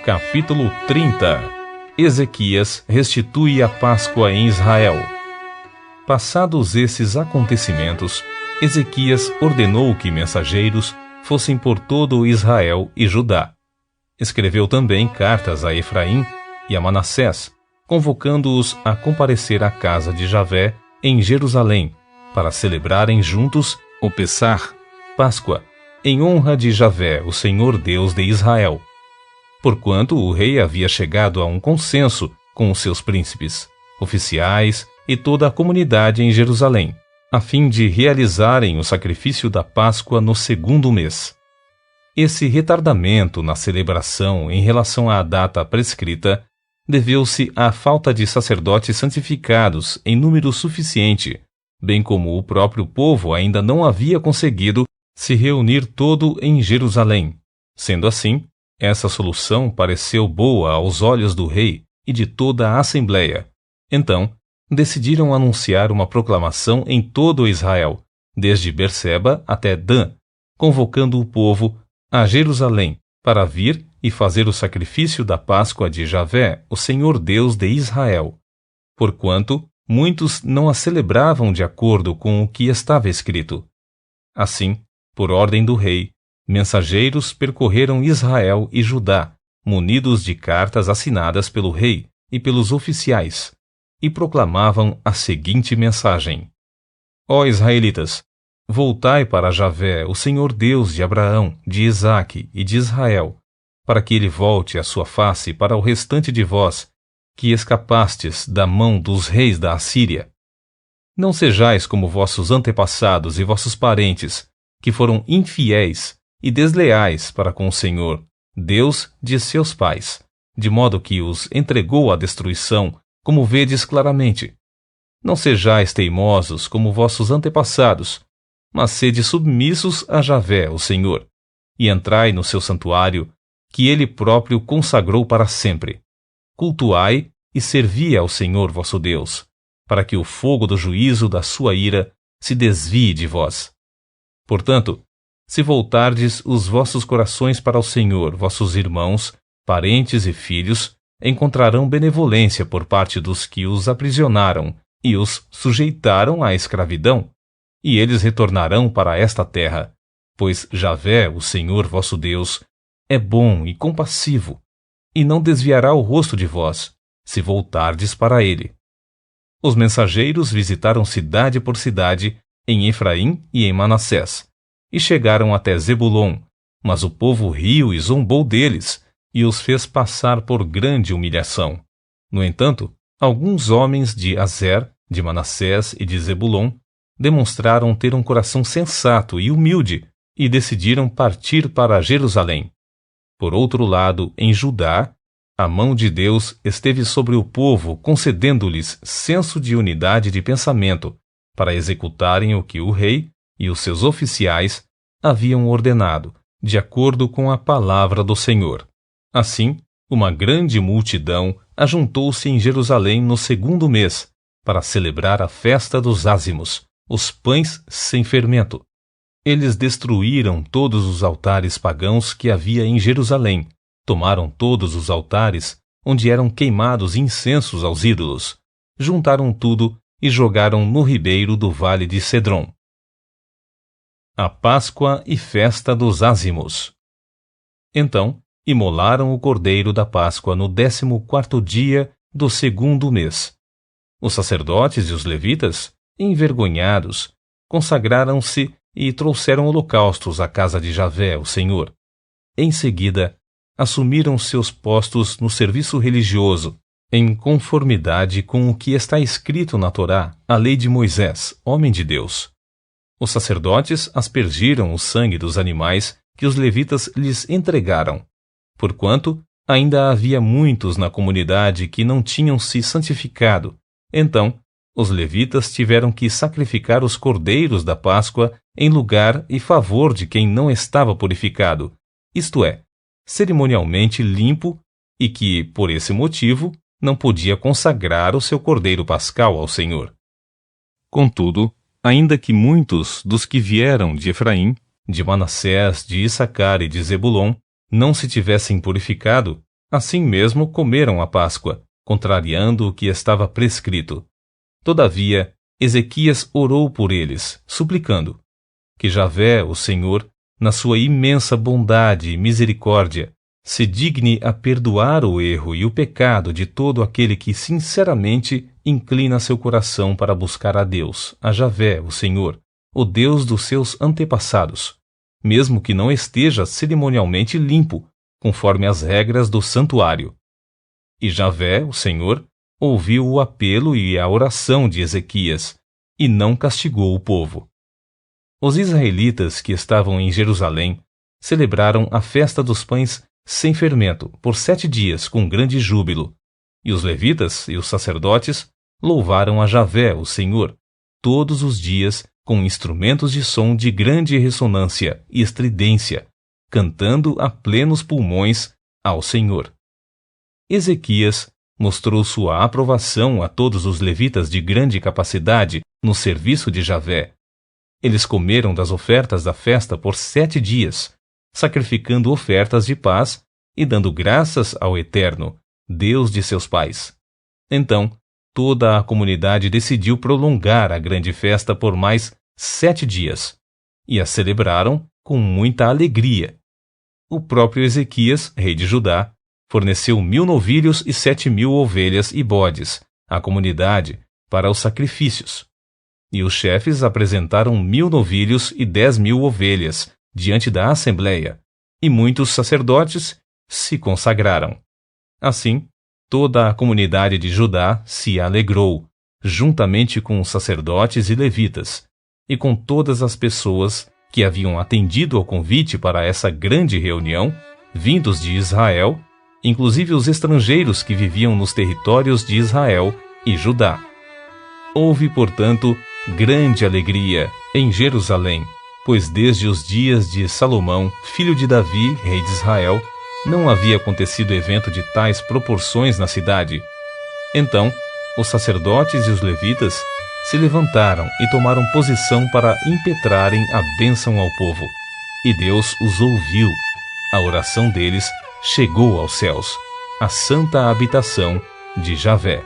Capítulo 30. Ezequias restitui a Páscoa em Israel. Passados esses acontecimentos, Ezequias ordenou que mensageiros fossem por todo Israel e Judá. Escreveu também cartas a Efraim e a Manassés, convocando-os a comparecer à casa de Javé em Jerusalém, para celebrarem juntos o Pessah, Páscoa, em honra de Javé, o Senhor Deus de Israel. Porquanto o rei havia chegado a um consenso com os seus príncipes, oficiais e toda a comunidade em Jerusalém, a fim de realizarem o sacrifício da Páscoa no segundo mês. Esse retardamento na celebração em relação à data prescrita deveu-se à falta de sacerdotes santificados em número suficiente, bem como o próprio povo ainda não havia conseguido se reunir todo em Jerusalém. Sendo assim, essa solução pareceu boa aos olhos do rei e de toda a Assembleia. Então, decidiram anunciar uma proclamação em todo Israel, desde Berseba até Dan, convocando o povo a Jerusalém para vir e fazer o sacrifício da Páscoa de Javé, o Senhor Deus de Israel. Porquanto muitos não a celebravam de acordo com o que estava escrito. Assim, por ordem do rei, mensageiros percorreram Israel e Judá, munidos de cartas assinadas pelo rei e pelos oficiais, e proclamavam a seguinte mensagem: Ó israelitas, voltai para Javé, o Senhor Deus de Abraão, de Isaque e de Israel, para que ele volte a sua face para o restante de vós, que escapastes da mão dos reis da Assíria. Não sejais como vossos antepassados e vossos parentes, que foram infiéis e desleais para com o Senhor, Deus de seus pais, de modo que os entregou à destruição, como vedes claramente. Não sejais teimosos como vossos antepassados, mas sede submissos a Javé, o Senhor, e entrai no seu santuário, que ele próprio consagrou para sempre. Cultuai e servi ao Senhor vosso Deus, para que o fogo do juízo da sua ira se desvie de vós. Portanto, se voltardes os vossos corações para o Senhor, vossos irmãos, parentes e filhos encontrarão benevolência por parte dos que os aprisionaram e os sujeitaram à escravidão, e eles retornarão para esta terra, pois Javé, o Senhor vosso Deus, é bom e compassivo, e não desviará o rosto de vós, se voltardes para ele. Os mensageiros visitaram cidade por cidade, em Efraim e em Manassés, e chegaram até Zebulon, mas o povo riu e zombou deles, e os fez passar por grande humilhação. No entanto, alguns homens de Azer, de Manassés e de Zebulon demonstraram ter um coração sensato e humilde, e decidiram partir para Jerusalém. Por outro lado, em Judá, a mão de Deus esteve sobre o povo, concedendo-lhes senso de unidade de pensamento, para executarem o que o rei e os seus oficiais haviam ordenado, de acordo com a palavra do Senhor. Assim, uma grande multidão ajuntou-se em Jerusalém no segundo mês, para celebrar a festa dos ázimos, os pães sem fermento. Eles destruíram todos os altares pagãos que havia em Jerusalém, tomaram todos os altares onde eram queimados incensos aos ídolos, juntaram tudo e jogaram no ribeiro do vale de Cedron. A Páscoa e Festa dos Ázimos. Então, imolaram o cordeiro da Páscoa no 14º dia do segundo mês. Os sacerdotes e os levitas, envergonhados, consagraram-se e trouxeram holocaustos à casa de Javé, o Senhor. Em seguida, assumiram seus postos no serviço religioso, em conformidade com o que está escrito na Torá, a lei de Moisés, homem de Deus. Os sacerdotes aspergiram o sangue dos animais que os levitas lhes entregaram, porquanto ainda havia muitos na comunidade que não tinham se santificado. Então, os levitas tiveram que sacrificar os cordeiros da Páscoa em lugar e favor de quem não estava purificado, isto é, cerimonialmente limpo, e que, por esse motivo, não podia consagrar o seu cordeiro pascal ao Senhor. Contudo, ainda que muitos dos que vieram de Efraim, de Manassés, de Issacar e de Zebulon não se tivessem purificado, Assim mesmo comeram a Páscoa, contrariando o que estava prescrito. Todavia, Ezequias orou por eles, suplicando que Javé, o Senhor, na sua imensa bondade e misericórdia, se digne a perdoar o erro e o pecado de todo aquele que sinceramente inclina seu coração para buscar a Deus, a Javé, o Senhor, o Deus dos seus antepassados, mesmo que não esteja cerimonialmente limpo, conforme as regras do santuário. E Javé, o Senhor, ouviu o apelo e a oração de Ezequias, e não castigou o povo. Os israelitas que estavam em Jerusalém celebraram a festa dos pães sem fermento por 7 dias com grande júbilo, e os levitas e os sacerdotes louvaram a Javé, o Senhor, todos os dias com instrumentos de som de grande ressonância e estridência, cantando a plenos pulmões ao Senhor. Ezequias mostrou sua aprovação a todos os levitas de grande capacidade no serviço de Javé. Eles comeram das ofertas da festa por 7 dias, sacrificando ofertas de paz e dando graças ao Eterno, Deus de seus pais. Então, toda a comunidade decidiu prolongar a grande festa por mais 7 dias, e a celebraram com muita alegria. O próprio Ezequias, rei de Judá, forneceu 1.000 novilhos e 7.000 ovelhas e bodes à comunidade para os sacrifícios. E os chefes apresentaram 1.000 novilhos e 10.000 ovelhas diante da assembleia, e muitos sacerdotes se consagraram. Assim, toda a comunidade de Judá se alegrou, juntamente com os sacerdotes e levitas, e com todas as pessoas que haviam atendido ao convite para essa grande reunião, vindos de Israel, inclusive os estrangeiros que viviam nos territórios de Israel e Judá. Houve, portanto, grande alegria em Jerusalém, pois desde os dias de Salomão, filho de Davi, rei de Israel, não havia acontecido evento de tais proporções na cidade. Então, os sacerdotes e os levitas se levantaram e tomaram posição para impetrarem a bênção ao povo. E Deus os ouviu. A oração deles chegou aos céus, a santa habitação de Javé.